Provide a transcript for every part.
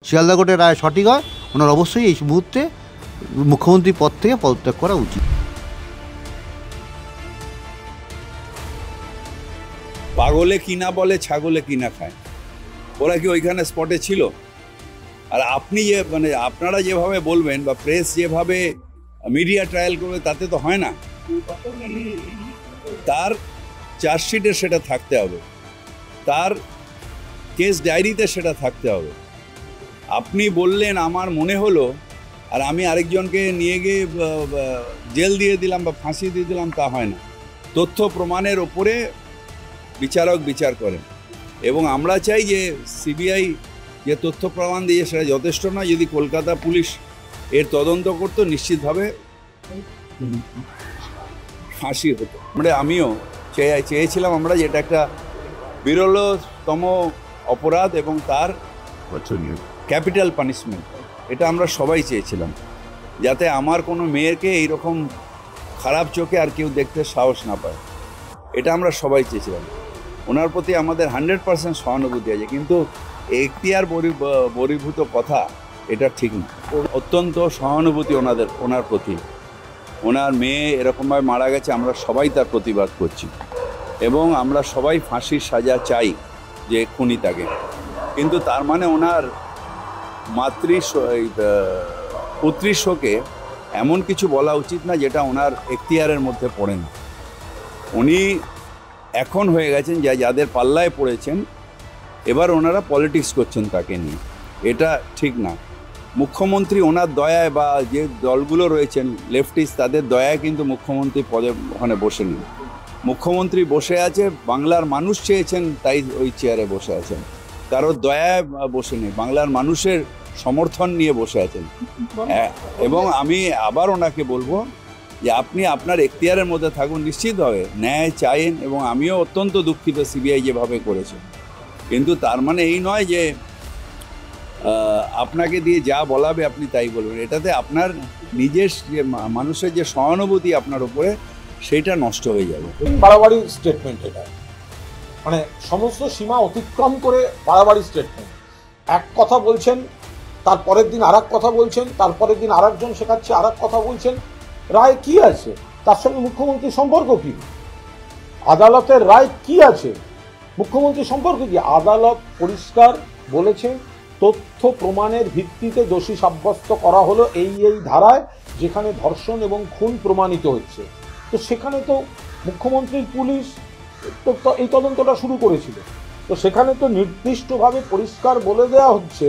শিয়ালদা কোর্টের রায় সঠিক হয়, ওনার অবশ্যই এই মুহূর্তে মুখ্যমন্ত্রী পদ থেকে পদত্যাগ করা উচিত। পাগলে কিনা বলে, ছাগলে কিনা খায়, ওরা কি ওইখানে স্পটে ছিল? আর আপনি যে আপনারা যেভাবে বলবেন বা প্রেস যেভাবে মিডিয়া ট্রায়াল করবে, তাতে তো হয় না। তার চার্জশিটে সেটা থাকতে হবে, তার কেস ডায়েরিতে সেটা থাকতে হবে। আপনি বললেন আমার মনে হলো, আর আমি আরেকজনকে নিয়ে গিয়ে জেল দিয়ে দিলাম বা ফাঁসি দিয়ে দিলাম, তা হয় না। তথ্য প্রমাণের ওপরে বিচারক বিচার করেন, এবং আমরা চাই যে সিবিআই যে তথ্য প্রমাণ দিয়ে সেটা যথেষ্ট নয়। যদি কলকাতা পুলিশ এর তদন্ত করতো, নিশ্চিতভাবে ফাঁসি হতো। আমিও চেয়েছিলাম আমরা যে এটা একটা বিরলতম অপরাধ এবং তার ক্যাপিটাল পানিশমেন্ট, এটা আমরা সবাই চেয়েছিলাম, যাতে আমার কোনো মেয়েকে এইরকম খারাপ চোখে আর কেউ দেখতে সাহস না পায়। এটা আমরা সবাই চেয়েছিলাম। ওনার প্রতি আমাদের 100% সহানুভূতি আছে, কিন্তু এখতিয়ার বহির্ভূত কথা এটা ঠিক না। অত্যন্ত সহানুভূতি ওনার প্রতি। ওনার মেয়ে এরকমভাবে মারা গেছে, আমরা সবাই তার প্রতিবাদ করছি, এবং আমরা সবাই ফাঁসির সাজা চাই যে খুনি তাকে। কিন্তু তার মানে ওনার পুত্রীর শোকে এমন কিছু বলা উচিত না যেটা ওনার এখতিয়ারের মধ্যে পড়ে না। উনি এখন হয়ে গেছেন যাদের পাল্লায় পড়েছেন, এবার ওনারা পলিটিক্স করছেন তাকে নিয়ে, এটা ঠিক না। মুখ্যমন্ত্রী ওনার দয়ায় বা যে দলগুলো রয়েছেন লেফটিস্ট, তাদের দয়ায় কিন্তু মুখ্যমন্ত্রী পদে ওখানে বসে নেই। মুখ্যমন্ত্রী বসে আছে, বাংলার মানুষ চেয়েছেন তাই ওই চেয়ারে বসে আছেন, কারোর দয়ায় বসে নেই, বাংলার মানুষের সমর্থন নিয়ে বসে আছেন। এবং আমি আবার ওনাকে বলবো যে আপনি আপনার এখতিয়ারের মধ্যে থাকুন, নিশ্চিতভাবে ন্যায় চাইন, এবং আমিও অত্যন্ত দুঃখিত সিবিআই যেভাবে করেছে। কিন্তু তার মানে এই নয় যে আপনাকে দিয়ে যা বলাবে আপনি তাই বলবেন। এটাতে আপনার নিজের যে মানুষের যে সহানুভূতি আপনার উপরে, সেটা নষ্ট হয়ে যাবে। বাড়াবাড়ি স্টেটমেন্ট, এটা সমস্ত সীমা অতিক্রম করে বাড়াবাড়ি স্টেটমেন্ট। এক কথা বলছেন, তার পরের দিন আর কথা বলছেন, তারপরের দিন আর একজন শেখাচ্ছে আর কথা বলছেন। রায় কি আছে? তার সঙ্গে মুখ্যমন্ত্রীর সম্পর্ক কি? আদালতের রায় কি আছে? মুখ্যমন্ত্রীর সম্পর্ক কি? আদালত পরিষ্কার বলেছে, তথ্য প্রমাণের ভিত্তিতে দোষী সাব্যস্ত করা হলো এই ধারায়, যেখানে ধর্ষণ এবং খুন প্রমাণিত হচ্ছে। তো সেখানে তো মুখ্যমন্ত্রীর পুলিশ তো এই তদন্তটা শুরু করেছিল। তো সেখানে তো নির্দিষ্টভাবে পরিষ্কার বলে দেওয়া হচ্ছে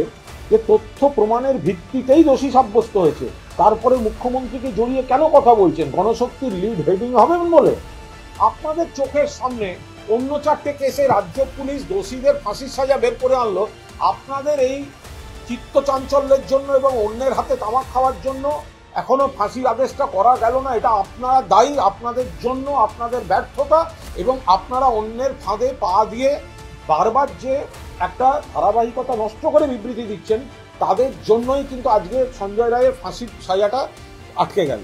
যে তথ্য প্রমাণের ভিত্তিতেই দোষী সাব্যস্ত হয়েছে। তারপরে মুখ্যমন্ত্রীকে জড়িয়ে কেন কথা বলছেন? গণশক্তির লিড হেডিং হবেন বলে? আপনাদের চোখের সামনে অন্য 4টে কেসে রাজ্য পুলিশ দোষীদের ফাঁসির সাজা বের করে আনলো। আপনাদের এই চিত্তচাঞ্চল্যের জন্য এবং অন্যের হাতে তামাক খাওয়ার জন্য এখনো ফাঁসির আদেশটা করা গেল না। এটা আপনারা দায়ী, আপনাদের জন্য, আপনাদের ব্যর্থতা, এবং আপনারা অন্যের ফাঁদে পা দিয়ে বারবার যে একটা ধারাবাহিকতা নষ্ট করে বিবৃতি দিচ্ছেন, তাদের জন্যই কিন্তু আজকে সঞ্জয় রায়ের ফাঁসির সাজাটা আটকে গেল,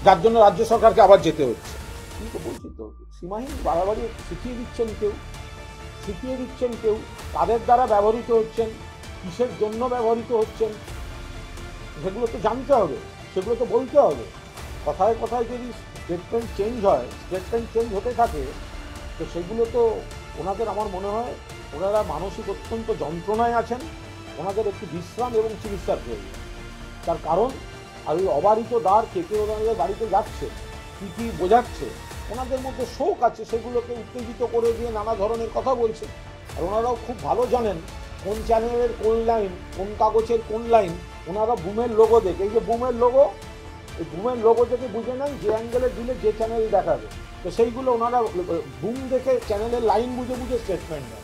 যার জন্য রাজ্য সরকারকে আবার যেতে হচ্ছে। কিন্তু বলছি তো, সীমাহীন বাড়াবাড়ি শিখিয়ে দিচ্ছেন কেউ, তাদের দ্বারা ব্যবহৃত হচ্ছেন, কিসের জন্য ব্যবহৃত হচ্ছেন সেগুলো তো জানতে হবে, সেগুলো তো বলতে হবে। কথায় কথায় যদি স্টেটমেন্ট চেঞ্জ হতে থাকে, তো সেগুলো তো ওনাদের, আমার মনে হয় ওনারা মানসিক অত্যন্ত যন্ত্রণায় আছেন। ওনাদের একটু বিশ্রাম এবং চিকিৎসার প্রয়োজন। তার কারণ আর ওই অবারিত দ্বার কে ওনাদের বাড়িতে যাচ্ছে, কী বোঝাচ্ছে, ওনাদের মধ্যে শোক আছে, সেগুলোকে উত্তেজিত করে দিয়ে নানা ধরনের কথা বলছে। আর ওনারাও খুব ভালো জানেন কোন চ্যানেলের কোন লাইন, কোন কাগজের কোন লাইন। ওনারা বুমের লোগো দেখে, এই যে বুমের লোগো থেকে বুঝে নেন যে অ্যাঙ্গেলে দিলে যে চ্যানেল দেখাবে, তো সেইগুলো ওনারা বুম দেখে চ্যানেলের লাইন বুঝে স্টেটমেন্ট নেন।